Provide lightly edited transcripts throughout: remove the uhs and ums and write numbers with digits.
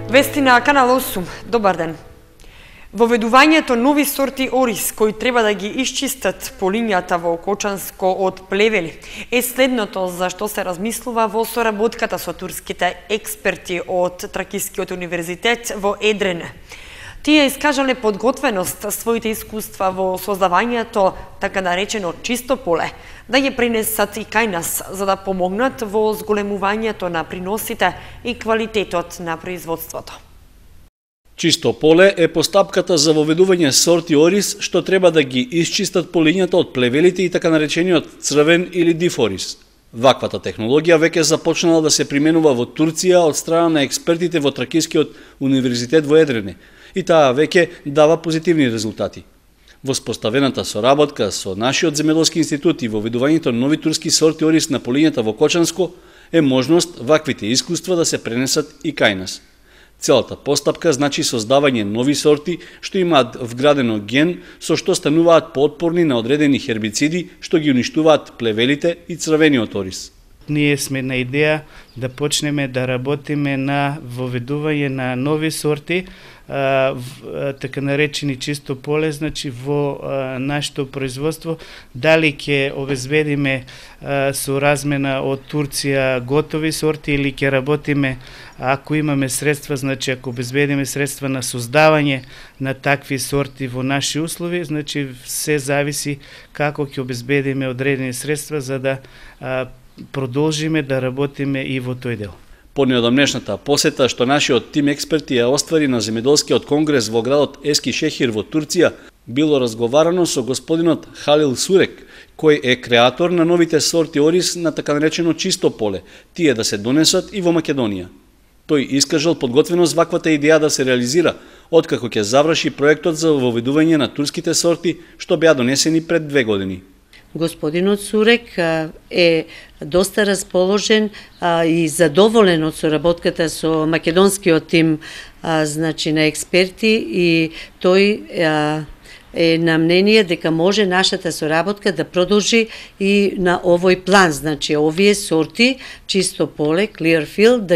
Вести на Канал 8. Добар ден. Воведувањето нови сорти ориз кои треба да ги исчистат полињата во Кочанско од плевели е следното за што се размислува во соработката со турските експерти од Тракискиот универзитет во Едрене. Тие искажале подготвеност своите искуства во создавањето така наречено чисто поле, да ги пренесат и кај нас, за да помогнат во зголемувањето на приносите и квалитетот на производството. Чисто поле е постапката за воведување сорти ориз што треба да ги исчистат полињата од плевелите и така наречениот црвен или див ориз. Ваквата технологија веќе започнала да се применува во Турција од страна на експертите во Тракискиот универзитет во Едрене и таа веќе дава позитивни резултати. Воспоставената соработка со нашиот земјоделски институт и воведувањето на нови турски сорти ориз на полињата во Кочанско е можност ваквите искуства да се пренесат и кај нас. Целата постапка значи создавање нови сорти што имаат вградено ген со што стануваат поотпорни на одредени хербициди што ги уништуваат плевелите и црвениот ориз. Ние сме на идеја да почнеме да работиме на воведување на нови сорти, така наречени чисто поле, значи во нашето производство, дали ќе обезбедиме со размена од Турција готови сорти или ќе работиме ако имаме средства, значи ако обезбедиме средства на создавање на такви сорти во наши услови, значи се зависи како ќе обезбедиме одредени средства за да продолжиме да работиме и во тој дел. По неодамнешната посета што нашиот тим експерти ја оствари на земјоделскиот конгрес во градот Ескишехир во Турција, било разговарано со господинот Халил Сурек, кој е креатор на новите сорти ориз на така наречено чисто поле, тие да се донесат и во Македонија. Тој искажал подготвеност ваквата идеја да се реализира, откако ќе заврши проектот за воведување на турските сорти што беа донесени пред 2 години. Господинот Сурек е доста расположен и задоволен од соработката со македонскиот тим значи на експерти и тој е на мнение дека може нашата соработка да продолжи и на овој план, значи овие сорти чисто поле, Clearfield,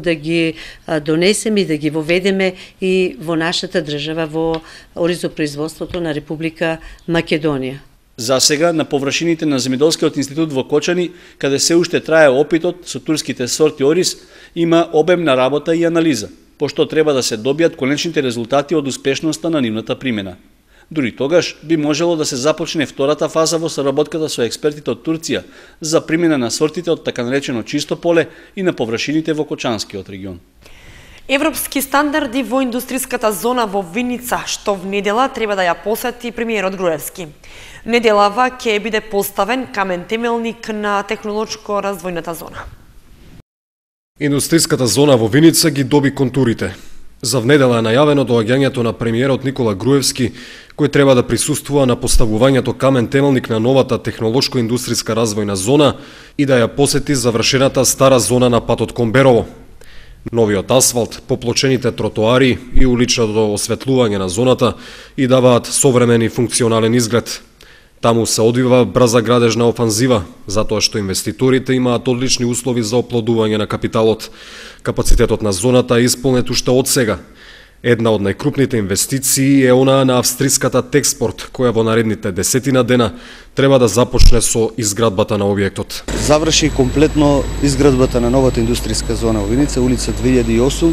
да ги донесеме и да ги воведеме и во нашата држава во оризопроизводството на Република Македонија. За сега, на површините на Земјоделскиот институт во Кочани, каде се уште трае опитот со турските сорти ориз, има обемна работа и анализа, пошто треба да се добијат конечните резултати од успешноста на нивната примена. Дури тогаш би можело да се започне втората фаза во соработката со експертите од Турција за примена на сортите од така наречено чисто поле и на површините во Кочанскиот регион. Европски стандарди во индустријската зона во Виница, што в недела треба да ја посети премиерот Груевски. Неделава ќе биде поставен камен темелник на технолошко-развојната зона. Индустријската зона во Виница ги доби контурите. За внедела е најавено доаѓањето на премиерот Никола Груевски, кој треба да присуствува на поставувањето камен темелник на новата технолошко-индустријска развојна зона и да ја посети завршената стара зона на патот кон Берово. Новиот асфалт, поплочените тротоари и уличното осветлување на зоната и даваат современ и функционален изглед. Таму се одвива брза градежна офанзива, затоа што инвеститорите имаат одлични услови за оплодување на капиталот. Капацитетот на зоната е исполнет уште од сега. Една од најкрупните инвестиции е онаа на австриската Техспорт, која во наредните 10 дена треба да започне со изградбата на објектот. Заврши комплетно изградбата на новата индустријска зона во Виница, улица 2008,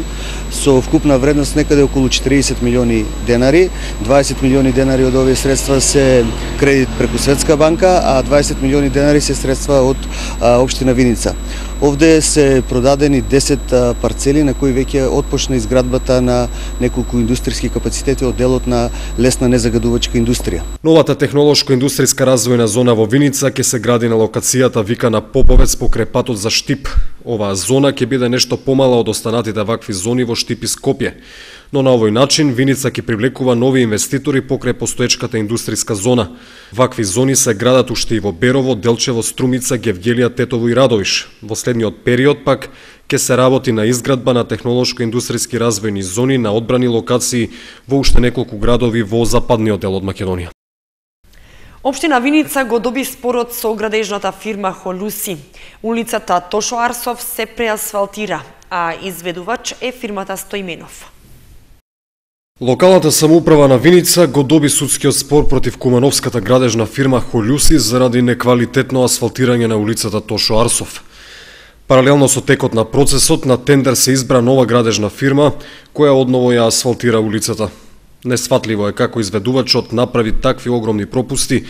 со вкупна вредност некаде околу 40 милиони денари. 20 милиони денари од овие средства се кредит преку Светска банка, а 20 милиони денари се средства од општина Виница. Овде се продадени 10 парцели на кои веќе отпочна изградбата на неколку индустријски капацитети од делот на лесна незагадувачка индустрија. Новата технолошко-индустријска развојна зона во Виница ќе се гради на локацијата викана Поповец покрај патот за Штип. Оваа зона ќе биде нешто помала од останатите вакви зони во Штип и Скопје. Но на овој начин Виница ќе привлекува нови инвеститори покрај постоечката индустријска зона. Вакви зони се градат уште и во Берово, Делчево, Струмица, Гевгелија, Тетово и Радовиш. Во следниот период пак ќе се работи на изградба на технолошко-индустријски развојни зони на одбрани локации во уште неколку градови во западниот дел од Македонија. Општина Виница го доби спорот со градежната фирма Холуси. Улицата Тошо Арсов се преасфалтира, а изведувач е фирмата Стоименов. Локалната самоуправа на Виница го доби судскиот спор против кумановската градежна фирма Холјуси заради неквалитетно асфалтирање на улицата Тошо Арсов. Паралелно со текот на процесот, на тендер се избра нова градежна фирма која одново ја асфалтира улицата. Несфатливо е како изведувачот направи такви огромни пропусти,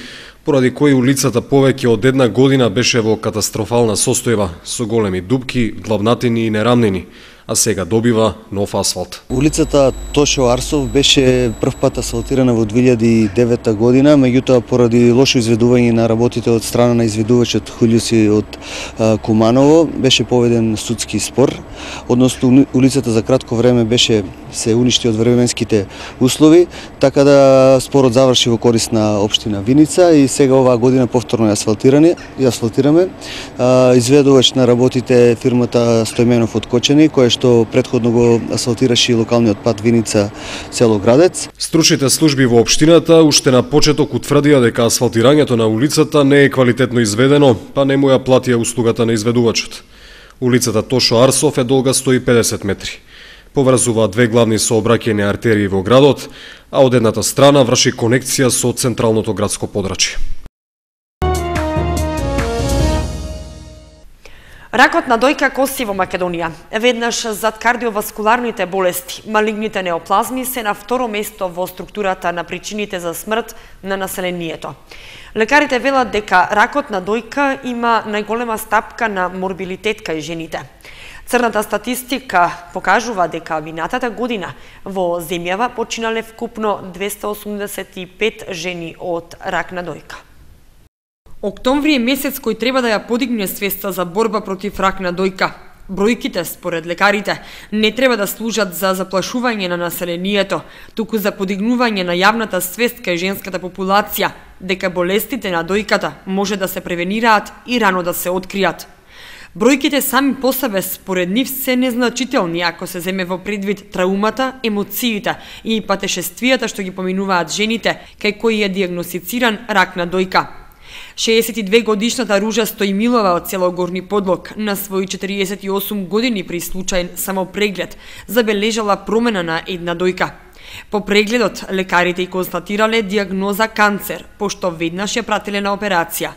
поради кои улицата повеќе од една година беше во катастрофална состојба, со големи дупки, длабнатини и нерамнини, а сега добива нов асфалт. Улицата Тошо Арсов беше прв пат асфалтирана во 2009 година, меѓутоа поради лошо изведување на работите од страна на изведувачот Холјуси од Куманово беше поведен судски спор, односно улицата за кратко време беше се уништи од временските услови, така да спорот заврши во корист на општина Виница и сега оваа година повторно ја асфалтираме. Изведувач на работите фирмата Стоименов од Кочани, која што претходно го асфалтираше локалниот пат Виница село Градец. Стручните служби во општината уште на почеток утврдија дека асфалтирањето на улицата не е квалитетно изведено, па не му ја платија услугата на изведувачот. Улицата Тошо Арсов е долга 150 метри. Поврзува две главни сообраќајни артерии во градот, а од едната страна врши конекција со централното градско подрачје. Ракот на дојка коси во Македонија. Веднаш зад кардиоваскуларните болести, малигните неоплазми се на второ место во структурата на причините за смрт на населението. Лекарите велат дека ракот на дојка има најголема стапка на морбилитет кај жените. Црната статистика покажува дека минатата година во земјава починале вкупно 285 жени од рак на дојка. Октомври е месец кој треба да ја подигне свеста за борба против рак на дојка. Бројките, според лекарите, не треба да служат за заплашување на населението, туку за подигнување на јавната свест кај женската популација, дека болестите на дојката може да се превенираат и рано да се откријат. Бројките сами по себе според нив се незначителни ако се земе во предвид траумата, емоциите и патешествијата што ги поминуваат жените кај кои е диагностициран рак на дојка. 62 годишната Ружа Стоимилова од село Горни Подлог на своји 48 години при случаен самопреглед забележала промена на една дојка. По прегледот лекарите и констатирале диагноза канцер, пошто веднаш ја пратиле на операција.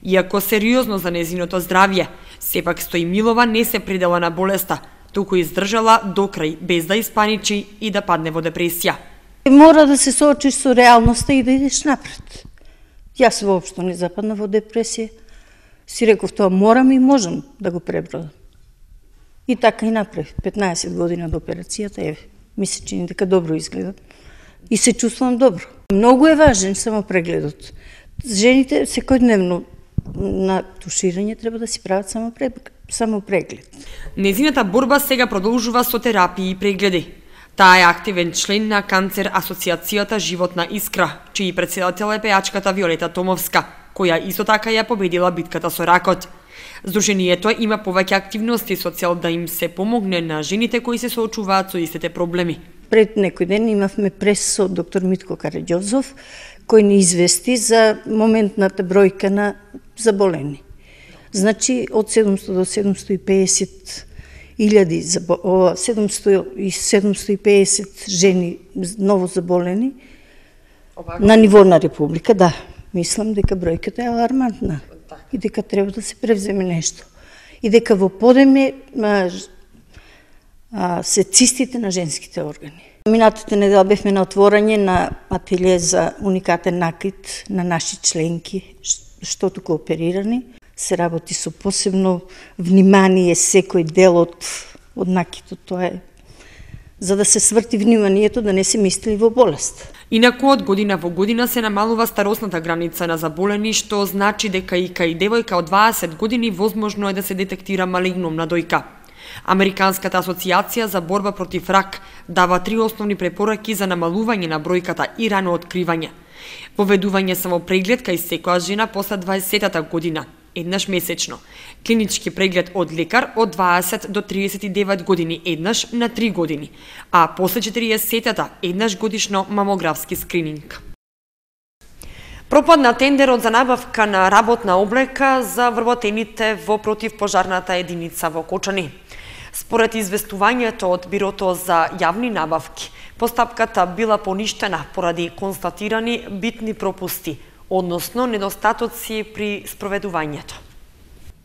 Иако сериозно за незиното здравје, сепак Стоимилова не се придала на болеста, туку издржала до крај без да испаничи и да падне во депресија. Мора да се соочиш со реалноста и да идеш напред. Јас воопшто не западна во депресија. Си реков тоа морам и можам да го пребродам. И така и направив. 15 година до операцијата, еве, ми се чини дека добро изгледам. И се чувствувам добро. Многу е важен само прегледот. Жените секојдневно на туширање треба да си прават само преглед. Незината борба сега продолжува со терапии и прегледи. Таа е активен член на Канцер асоциацијата Животна искра, чиј претседател е пејачката Виолета Томовска, која исто така ја победила битката со ракот. Здруженијето има повеќе активности со цел да им се помогне на жените кои се соочуваат со истите проблеми. Пред некој ден имавме прес со доктор Митко Караѓозов, кој ни извести за моментната бројка на заболени. Значи, од 700 до 750 илјади, 750 жени ново заболени на ниво на Република, да. Мислам дека бројката е алармантна и дека треба да се превземе нешто. И дека во подеме се цистите на женските органи. Минатата недела бевме на отворање на ателје за уникатен накид на наши членки, што туку оперирани. Се работи со посебно внимание секој дел од накидот. Тоа е за да се сврти вниманието да не се мисли во болест. Инаку од година во година се намалува старосната граница на заболени, што значи дека и кај девојка од 20 години возможно е да се детектира малигнумна дојка. Американската асоциација за борба против рак дава 3 основни препораки за намалување на бројката и рано откривање. Поведување самопреглед кај секоја жена после 20-та година, еднаш месечно. Клинички преглед од лекар од 20 до 39 години, еднаш на 3 години, а после 40-та еднаш годишно мамографски скрининг. Пропадна тендерот за набавка на работна облека за вработените во противпожарната единица во Кочани. Според известувањето од Бирото за јавни набавки, постапката била поништена поради констатирани битни пропусти, односно недостатоци при спроведувањето.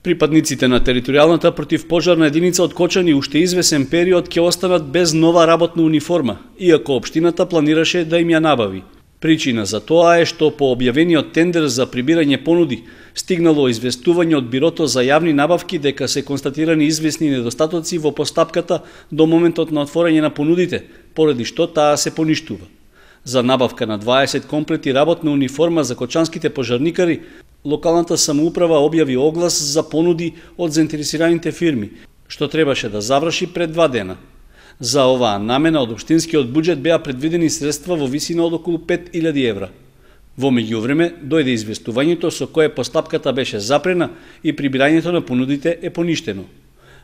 Припадниците на територијалната противпожарна единица од Кочани уште извесен период ќе останат без нова работна униформа, иако општината планираше да им ја набави. Причина за тоа е што по објавениот тендер за прибирање понуди стигнало известување од Бирото за јавни набавки дека се констатирани известни недостатоци во постапката до моментот на отворање на понудите, поради што таа се поништува. За набавка на 20 комплети работна униформа за кочанските пожарникари, локалната самоуправа објави оглас за понуди од заинтересираните фирми, што требаше да заврши пред 2 дена. За оваа намена од општинскиот буџет беа предвидени средства во висина од околу 5000 евра. Во меѓувреме дојде известувањето со кое постапката беше запрена и прибирањето на понудите е поништено.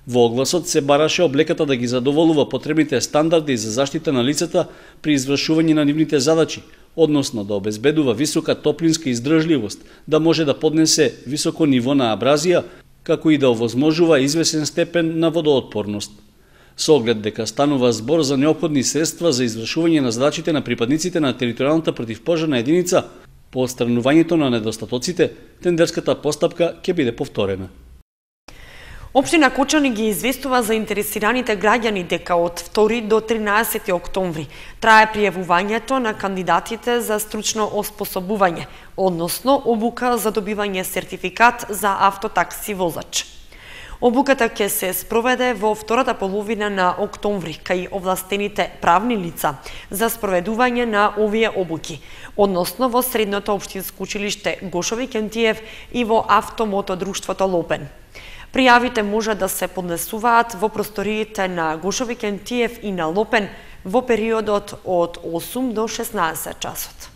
Во огласот се бараше облеката да ги задоволува потребните стандарди за заштита на лицата при извршување на нивните задачи, односно да обезбедува висока топлинска издржливост, да може да поднесе високо ниво на абразија, како и да овозможува извесен степен на водоотпорност. Со оглед дека станува збор за неопходни средства за извршување на задачите на припадниците на територијалната противпожарна единица, по отстранувањето на недостатоците, тендерската постапка ќе биде повторена. Општина Кочани ги известува заинтересираните граѓани дека од 2 до 13 октомври трае пријавувањето на кандидатите за стручно оспособување, односно обука за добивање сертификат за автотакси возач. Обуката ќе се спроведе во втората половина на октомври кај овластените правни лица за спроведување на овие обуки, односно во Средното општинско училиште Гошови Кентиев и во Автомотодрштвото Лопен. Пријавите може да се поднесуваат во просториите на Гошови Кентиев и на Лопен во периодот од 8 до 16 часот.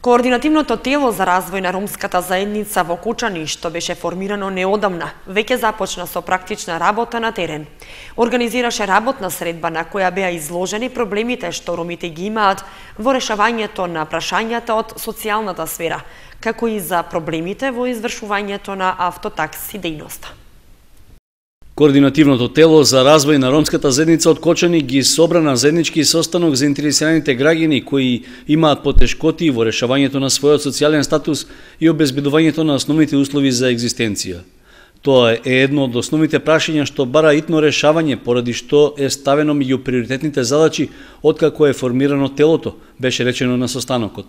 Координативното тело за развој на ромската заедница во Кочани, што беше формирано неодамна, веќе започна со практична работа на терен. Организираше работна средба на која беа изложени проблемите што ромите ги имаат во решавањето на прашањата од социјалната сфера, како и за проблемите во извршувањето на автотакси дејноста. Координативното тело за развој на ромската заедница од Кочани ги собра на заеднички состанок заинтересираните граѓани кои имаат потешкоти во решавањето на својот социјален статус и обезбедувањето на основните услови за екзистенција. Тоа е едно од основните прашања што бара итно решавање, поради што е ставено меѓу приоритетните задачи откако е формирано телото, беше речено на состанокот.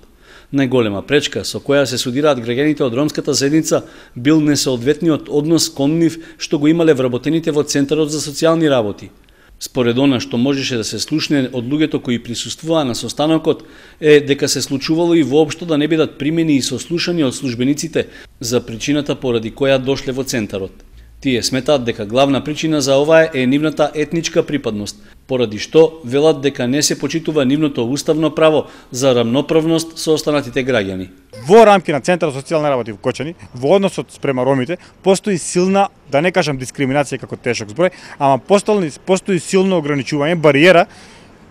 Најголема пречка со која се судираат граѓаните од ромската заедница бил несоодветниот однос кон нив што го имале вработените во Центарот за социјални работи. Според она што можеше да се слушне од луѓето кои присуствуваа на состанокот е дека се случувало и воопшто да не бидат примени и сослушани од службениците за причината поради која дошле во Центарот. Тие сметаат дека главна причина за ова е нивната етничка припадност, поради што велат дека не се почитува нивното уставно право за рамноправност со останатите граѓани. Во рамки на Центарот за социјални работи во Кочани, во односот спрема ромите, постои силна, да не кажам дискриминација како тешок зброј, ама постои силно ограничување, бариера,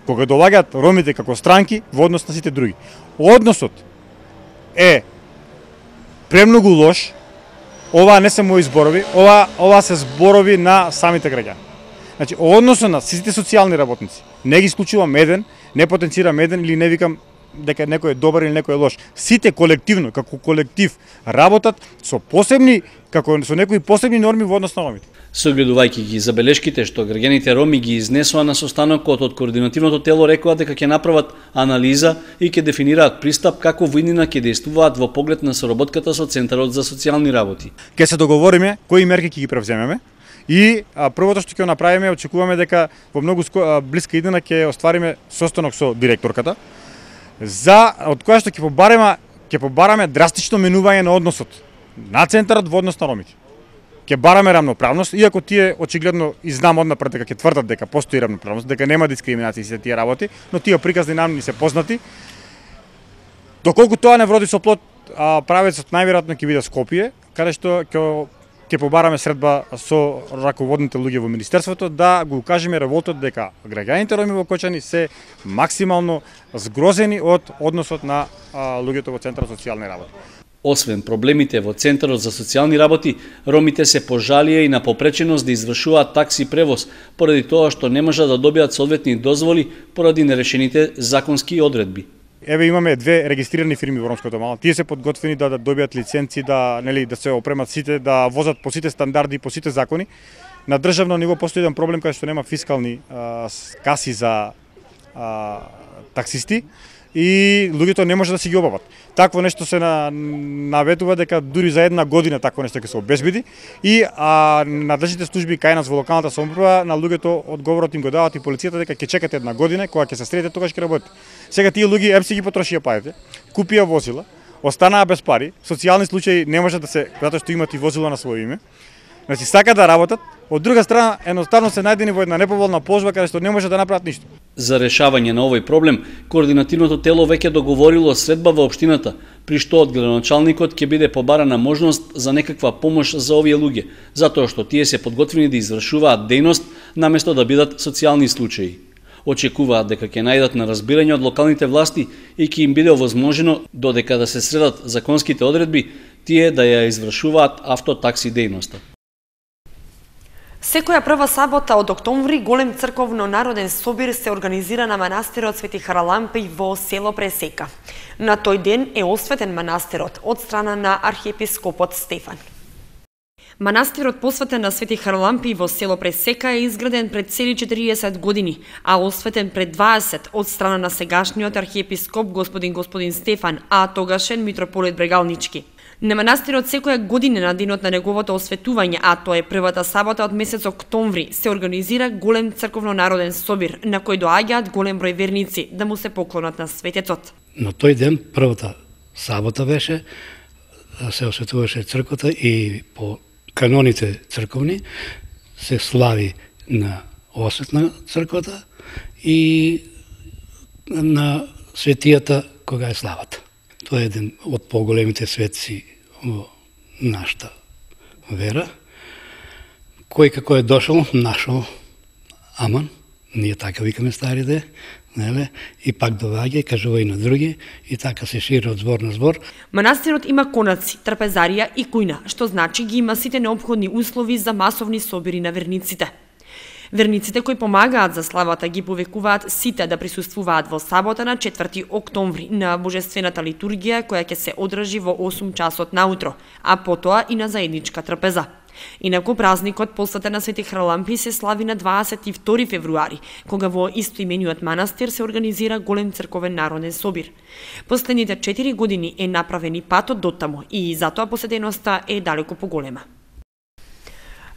кога доаѓаат ромите како странки во однос на сите други. Односот е премногу лош. Ова не се мои зборови, ова се зборови на самите граѓани. Значи, односно на сите социјални работници, не ги исклучувам еден, не потенцирам еден или не викам дека некој е добар или некој е лош. Сите колективно, како колектив, работат со посебни, како со некои посебни норми во однос на ромите. Согледувајќи ги забелешките што граѓаните роми ги изнесоа на состанокот од координативното тело, рекоа дека ќе направат анализа и ќе дефинираат пристап како во иднина ќе действуваат во поглед на соработката со Центарот за социјални работи. Ќе се договориме кои мерки ќе ги превземеме и првото што ќе направиме, очекуваме дека во многу блиска иднина ќе оствариме состанок со директорката за од која што ќе побараме драстично менување на односот на Центарот во однос на ромите. Ќе бараме рамноправност, иако тие очигледно и знам однапред дека ќе тврдат дека постои рамноправност, дека нема дискриминација се тие работи, но тие приказни нам ни се познати. Доколку тоа не вроди со плод, правецот најверојатно ќе биде Скопје, каде што ќе побараме средба со раководните луѓе во министерството да го укажеме револтот дека граѓаните роми во Кочани се максимално згрозени од односот на луѓето во Центарот за социјални работи. Освен проблемите во Центарот за социјални работи, ромите се пожалија и на попреченост да извршуваат такси превоз, поради тоа што не можат да добијат соодветни дозволи поради нерешените законски одредби. Еве имаме две регистрирани фирми во ромското мало. Тие се подготвени да добијат лиценци, да се опремат сите, да возат по сите стандарди, по сите закони. На државно ниво постои еден проблем кај што нема фискални каси за таксисти и луѓето не може да си ги обават. Такво нешто се наветува дека дури за една година такво нешто ќе се обезбеди и надлежните служби кај нас во локалната самоуправа на луѓето одговорот им го дават и полицијата дека ќе чекате една година, кога ќе се средите тогаш ќе работите. Сега тие луѓе епси ги потрошија парите, купија возила, останаа без пари, социјални случаи не може да се, затоа што имат и возила на своје име. Значи сака да работат, од друга страна едноставно се најдени во една неповолна положба каде што не може да направат ништо. За решавање на овој проблем, координативното тело веќе договорило средба во општината, при што од градоначалникот ќе биде побарана можност за некаква помош за овие луѓе, затоа што тие се подготвени да извршуваат дејност наместо да бидат социјални случаи. Очекуваат дека ќе најдат на разбирање од локалните власти и ќе им биде овозможено додека да се средат законските одредби, тие да ја извршуваат автотакси дејноста. Секоја прва сабота од октомври голем црковно-народен собир се организира на манастирот Свети Харалампи во село Пресека. На тој ден е осветен манастирот од страна на архиепископот Стефан. Манастирот посветен на Свети Харалампи во село Пресека е изграден пред цели 40 години, а осветен пред 20 од страна на сегашниот архиепископ господин Стефан, а тогашен митрополит Брегалнички. На манастирот секоја година на денот на неговото осветување, а тоа е првата сабота од месец октомври, се организира голем црковно-народен собир, на кој доаѓаат голем број верници да му се поклонат на светецот. На тој ден, првата сабота беше, се осветуваше црквата и по каноните црковни се слави на освет на црквата и на светијата кога е славата. Тоа е еден од поголемите светци во нашата вера, кој како е дошол, нашол, аман, ние така викаме старите, неле, и пак доваѓа и кажува и на други, и така се шири од збор на збор. Манастирот има конаци, трапезарија и кујна, што значи ги има сите неопходни услови за масовни собири на верниците. Верниците кои помагаат за славата ги повекуваат сите да присуствуваат во сабота на 4 октомври на божествената литургија која ќе се одржи во 8 часот наутро, а потоа и на заедничка трпеза. Инаку празникот посветен на Свети Харалампи се слави на 22 февруари, кога во истоимениот манастир се организира голем црковен народен собир. Последните 4 години е направен и патот дотамо и затоа посетеноста е далеко поголема.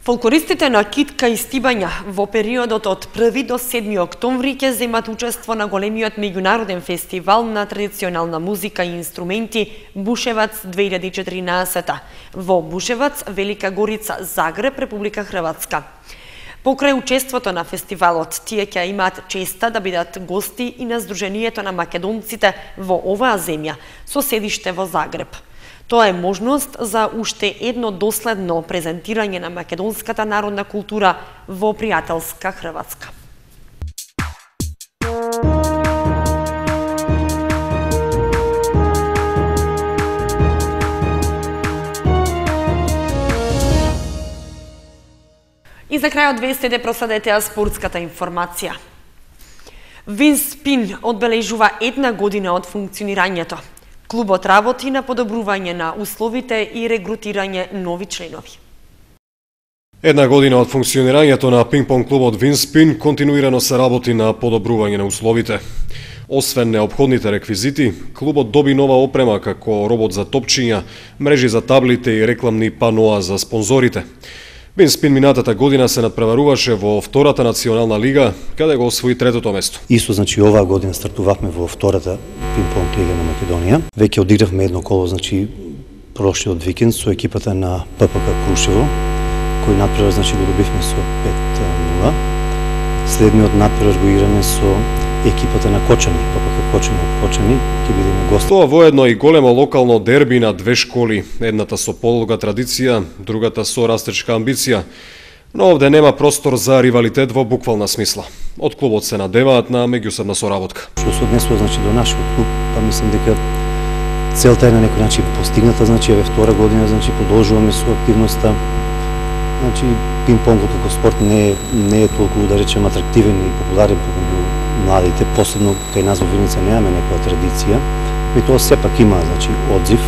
Фолклористите на китка и стибања во периодот од 1 до 7 октомври ќе земат учество на големиот меѓународен фестивал на традиционална музика и инструменти Бушевац 2014 во Бушевац, Велика Горица, Загреб, Република Хрватска. Покрај учеството на фестивалот, тие ќе имаат честа да бидат гости и на Сдруженијето на македонците во оваа земја, со седиште во Загреб. Тоа е можност за уште едно доследно презентирање на македонската народна култура во пријателска Хрватска. И за крајот вестите проследете спортската информација. Винспин одбележува една година од функционирањето. Клубот работи на подобрување на условите и регрутирање нови членови. Една година од функционирањето на пинг-понг клубот Винспин континуирано се работи на подобрување на условите. Освен неопходните реквизити, клубот доби нова опрема како робот за топчиња, мрежи за таблите и рекламни паноа за спонзорите. Винспин минатата година се надпреваруваше во втората национална лига, каде го освои третото место. Исто значи оваа година стартувавме во втората пинг-понг лига на Македонија. Веќе одигравме едно коло, значи прошлиот викенд со екипата на ППК Крушево, кој надпревар значи го добивме со 5-0. Следниот надпревар го играме со екипата на Кочани, ППК Кочани, ќе бидеме гости. Тоа воедно и големо локално дерби на две школи, едната со подолга традиција, другата со растечка амбиција. Но овде нема простор за ривалитет во буквална смисла. Од клубот се надеваат на меѓусебна соработка. Што се однесува значи до нашиот клуб, па мислам дека Целта е на некој начин постигната, значи еве втора година, значи продолжуваме со активноста. Значи пинг-понгот како спорт не е толку, да речем, атрактивен и популарен помеѓу младите, посебно кај нас во Виница немаме некоја традиција, и тоа сепак има, значи, одзив.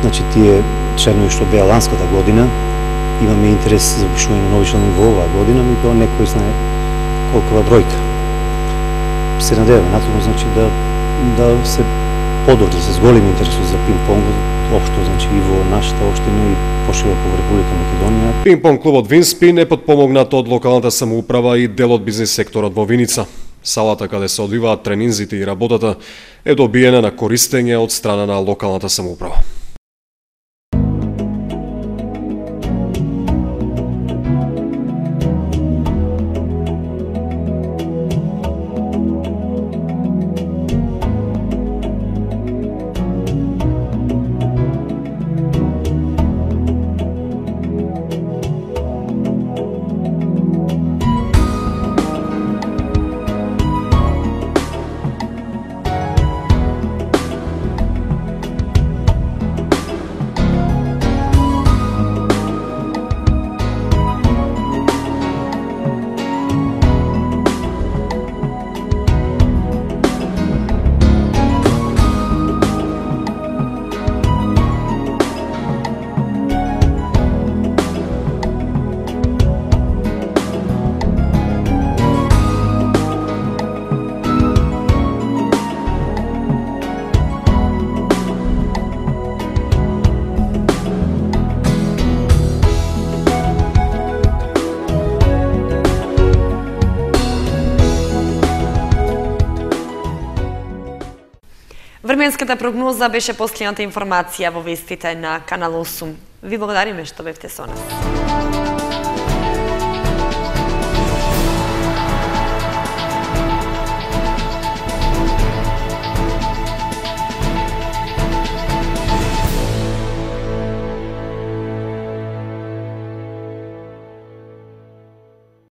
Значи тие членови што беа ланската година, имаме интерес за упишување на нови членови во оваа година, и тоа некој знае колкова бројка. Се надеваме натаму, значи, да се подобри, да се зголеми интересот за пинг-понгот, општо, значи, и во нашата општина и пошироко во Република Македонија. Пинг-понг клубот Винспин е подпомогнат од локалната самоуправа и дел од бизнис секторот во Виница. Салата каде се одвиваат тренинзите и работата е добиена на користење од страна на локалната самоуправа. Временската прогноза беше последната информација во вестите на Канал 8. Ви благодариме што бевте со нас.